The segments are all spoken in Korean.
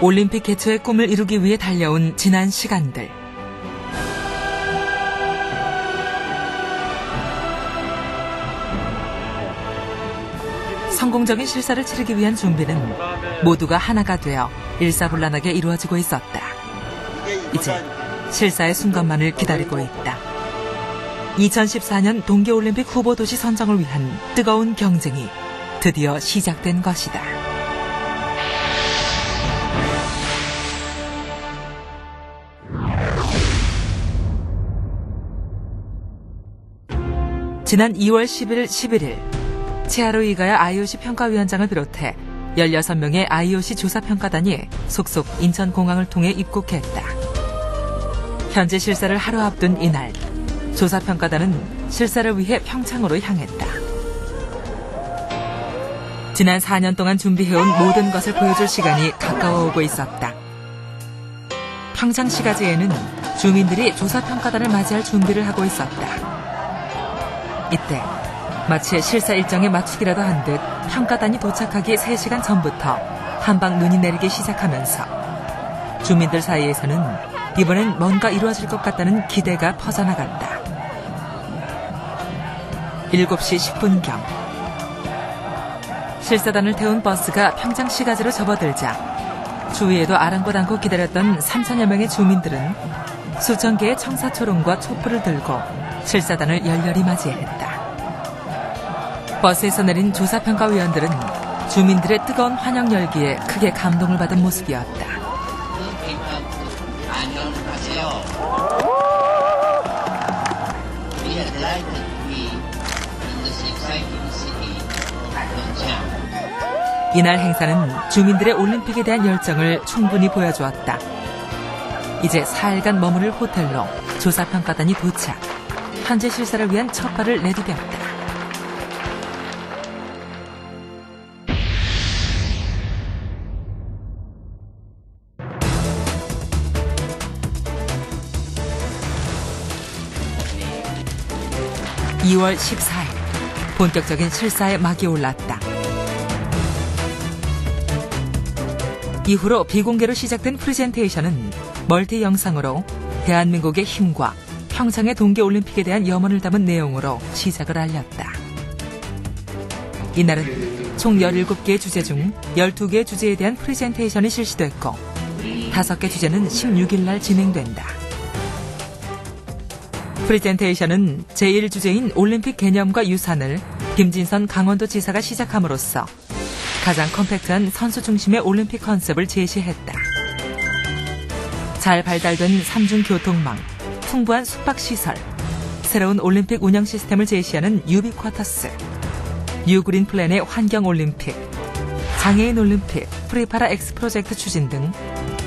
올림픽 개최의 꿈을 이루기 위해 달려온 지난 시간들. 성공적인 실사를 치르기 위한 준비는 모두가 하나가 되어 일사불란하게 이루어지고 있었다. 이제 실사의 순간만을 기다리고 있다. 2014년 동계올림픽 후보도시 선정을 위한 뜨거운 경쟁이 드디어 시작된 것이다. 지난 2월 10일, 11일 치하루 이가야 IOC 평가위원장을 비롯해 16명의 IOC 조사평가단이 속속 인천공항을 통해 입국했다. 현재 실사를 하루 앞둔 이날, 조사평가단은 실사를 위해 평창으로 향했다. 지난 4년 동안 준비해온 모든 것을 보여줄 시간이 가까워오고 있었다. 평창 시가지에는 주민들이 조사평가단을 맞이할 준비를 하고 있었다. 이때 마치 실사 일정에 맞추기라도 한 듯 평가단이 도착하기 3시간 전부터 한방 눈이 내리기 시작하면서 주민들 사이에서는 이번엔 뭔가 이루어질 것 같다는 기대가 퍼져나갔다. 7시 10분경 실사단을 태운 버스가 평창 시가지로 접어들자 주위에도 아랑곳않고 기다렸던 3천여 명의 주민들은 수천 개의 청사초롱과 촛불을 들고 실사단을 열렬히 맞이했다. 버스에서 내린 조사평가위원들은 주민들의 뜨거운 환영 열기에 크게 감동을 받은 모습이었다. 이날 행사는 주민들의 올림픽에 대한 열정을 충분히 보여주었다. 이제 4일간 머무를 호텔로 조사평가단이 도착. 현재 실사를 위한 첫 발을 내디뎠다. (2월 14일) 본격적인 실사의 막이 올랐다. 이후로 비공개로 시작된 프레젠테이션은 멀티 영상으로 대한민국의 힘과 평창의 동계올림픽에 대한 염원을 담은 내용으로 시작을 알렸다. 이날은 총 17개의 주제 중 12개의 주제에 대한 프레젠테이션이 실시됐고 5개 주제는 16일 날 진행된다. 프레젠테이션은 제1주제인 올림픽 개념과 유산을 김진선 강원도지사가 시작함으로써 가장 컴팩트한 선수 중심의 올림픽 컨셉을 제시했다. 잘 발달된 3중 교통망, 풍부한 숙박시설, 새로운 올림픽 운영 시스템을 제시하는 유비쿼터스, 뉴그린 플랜의 환경올림픽, 장애인 올림픽, 프리파라 X 프로젝트 추진 등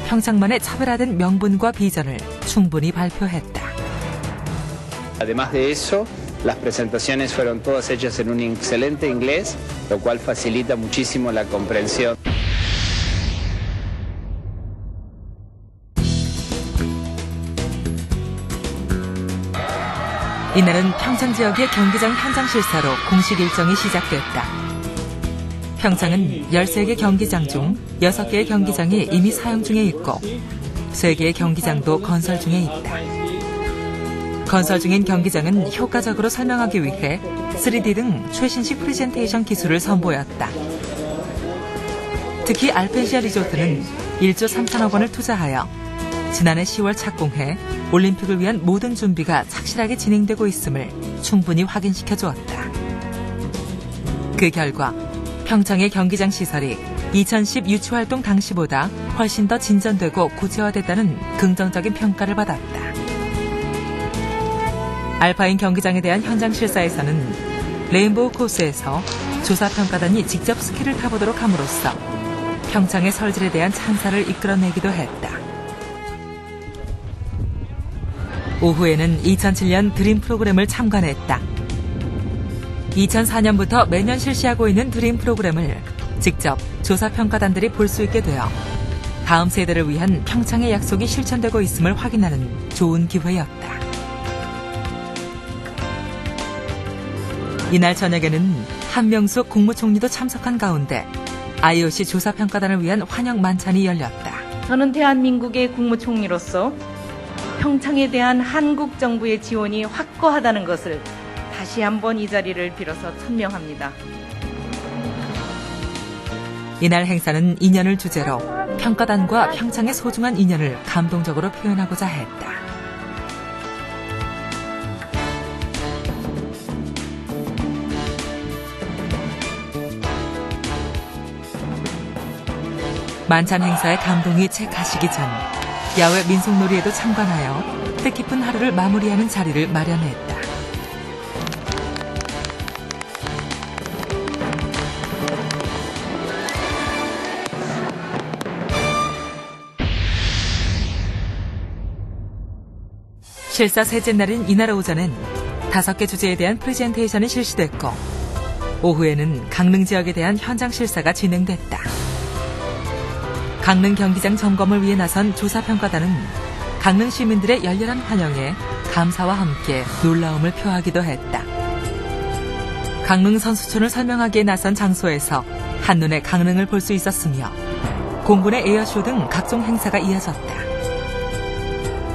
평창만의 차별화된 명분과 비전을 충분히 발표했다. Además de eso, las presentaciones fueron todas hechas en un excelente inglés, lo cual facilita muchísimo la comprensión. 이날은 평창 지역의 경기장 현장 실사로 공식 일정이 시작됐다. 평창은 13개 경기장 중 6개의 경기장이 이미 사용 중에 있고 3개의 경기장도 건설 중에 있다. 건설 중인 경기장은 효과적으로 설명하기 위해 3D 등 최신식 프레젠테이션 기술을 선보였다. 특히 알펜시아 리조트는 1조 3천억 원을 투자하여 지난해 10월 착공해 올림픽을 위한 모든 준비가 착실하게 진행되고 있음을 충분히 확인시켜 주었다. 그 결과 평창의 경기장 시설이 2010 유치활동 당시보다 훨씬 더 진전되고 구체화됐다는 긍정적인 평가를 받았다. 알파인 경기장에 대한 현장 실사에서는 레인보우 코스에서 조사평가단이 직접 스키를 타보도록 함으로써 평창의 설질에 대한 찬사를 이끌어내기도 했다. 오후에는 2007년 드림 프로그램을 참관했다. 2004년부터 매년 실시하고 있는 드림 프로그램을 직접 조사평가단들이 볼 수 있게 되어 다음 세대를 위한 평창의 약속이 실천되고 있음을 확인하는 좋은 기회였다. 이날 저녁에는 한명숙 국무총리도 참석한 가운데 IOC 조사평가단을 위한 환영 만찬이 열렸다. 저는 대한민국의 국무총리로서 평창에 대한 한국 정부의 지원이 확고하다는 것을 다시 한번 이 자리를 빌어서 천명합니다. 이날 행사는 인연을 주제로 평가단과 평창의 소중한 인연을 감동적으로 표현하고자 했다. 만찬 행사의 감동이 채 가시기 전 야외 민속놀이에도 참관하여 뜻깊은 하루를 마무리하는 자리를 마련했다. 실사 셋째 날인 이날 오전엔 5개 주제에 대한 프레젠테이션이 실시됐고 오후에는 강릉 지역에 대한 현장 실사가 진행됐다. 강릉 경기장 점검을 위해 나선 조사평가단은 강릉 시민들의 열렬한 환영에 감사와 함께 놀라움을 표하기도 했다. 강릉 선수촌을 설명하기에 나선 장소에서 한눈에 강릉을 볼 수 있었으며 공군의 에어쇼 등 각종 행사가 이어졌다.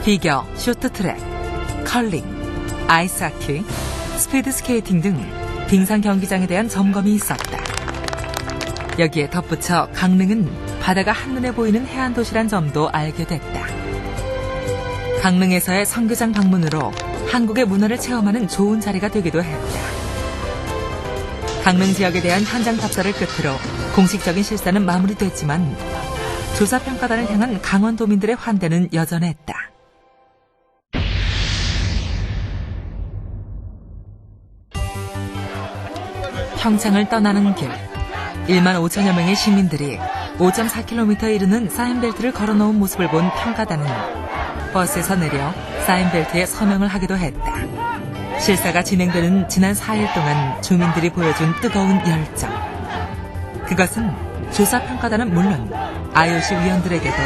피겨, 쇼트트랙, 컬링, 아이스하키, 스피드스케이팅 등 빙상 경기장에 대한 점검이 있었다. 여기에 덧붙여 강릉은 바다가 한눈에 보이는 해안도시란 점도 알게 됐다. 강릉에서의 선교장 방문으로 한국의 문화를 체험하는 좋은 자리가 되기도 했다. 강릉 지역에 대한 현장 답사를 끝으로 공식적인 실사는 마무리됐지만 조사평가단을 향한 강원도민들의 환대는 여전했다. 평창을 떠나는 길, 1만 5천여 명의 시민들이 5.4km에 이르는 사인벨트를 걸어놓은 모습을 본 평가단은 버스에서 내려 사인벨트에 서명을 하기도 했다. 실사가 진행되는 지난 4일 동안 주민들이 보여준 뜨거운 열정. 그것은 조사평가단은 물론 IOC 위원들에게도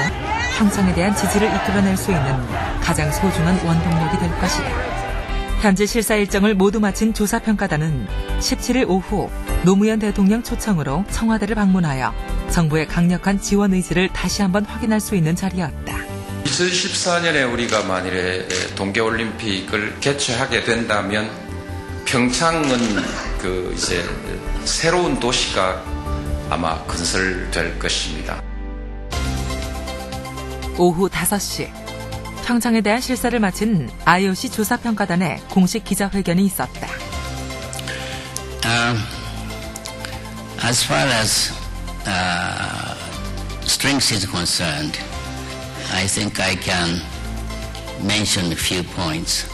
평창에 대한 지지를 이끌어낼 수 있는 가장 소중한 원동력이 될 것이다. 현재 실사 일정을 모두 마친 조사평가단은 17일 오후 노무현 대통령 초청으로 청와대를 방문하여 정부의 강력한 지원 의지를 다시 한번 확인할 수 있는 자리였다. 2014년에 우리가 만일에 동계올림픽을 개최하게 된다면 평창은 이제 새로운 도시가 아마 건설될 것입니다. 오후 5시 평창에 대한 실사를 마친 IOC 조사평가단의 공식 기자회견이 있었다. As far as strength is concerned, I think I can mention a few points.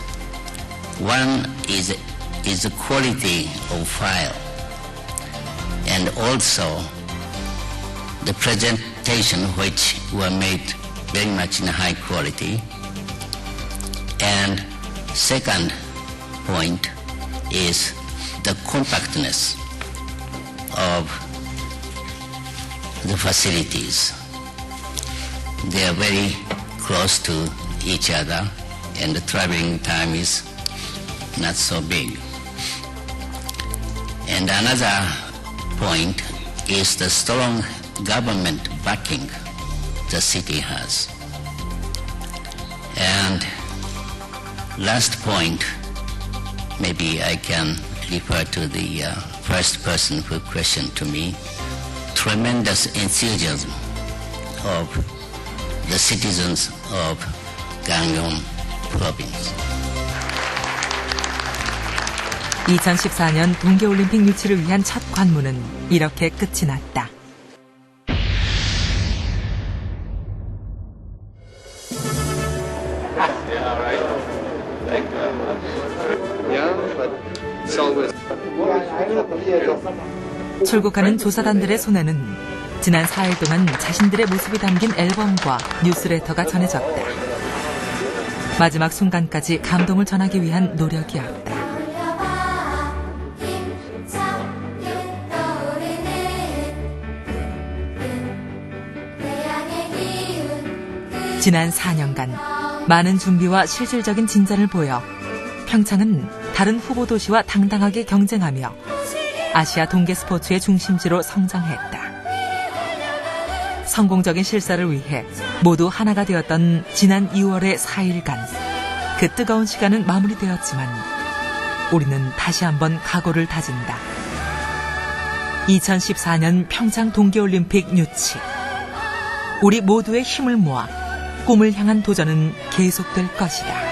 One is the quality of file, and also the presentation which were made very much in high quality. And second point is the compactness of the facilities. They are very close to each other and the traveling time is not so big. And another point is the strong government backing the city has. And last point, maybe I can refer to the first person who questioned to me, tremendous enthusiasm of the citizens of Gangneung province. 2014년 동계올림픽 유치를 위한 첫 관문은 이렇게 끝이 났다. 출국하는 조사단들의 손에는 지난 4일 동안 자신들의 모습이 담긴 앨범과 뉴스레터가 전해졌다. 마지막 순간까지 감동을 전하기 위한 노력이었다. 지난 4년간 많은 준비와 실질적인 진전을 보여 평창은 다른 후보 도시와 당당하게 경쟁하며 아시아 동계 스포츠의 중심지로 성장했다. 성공적인 실사를 위해 모두 하나가 되었던 지난 2월의 4일간 그 뜨거운 시간은 마무리되었지만 우리는 다시 한번 각오를 다진다. 2014년 평창 동계올림픽 유치. 우리 모두의 힘을 모아 꿈을 향한 도전은 계속될 것이다.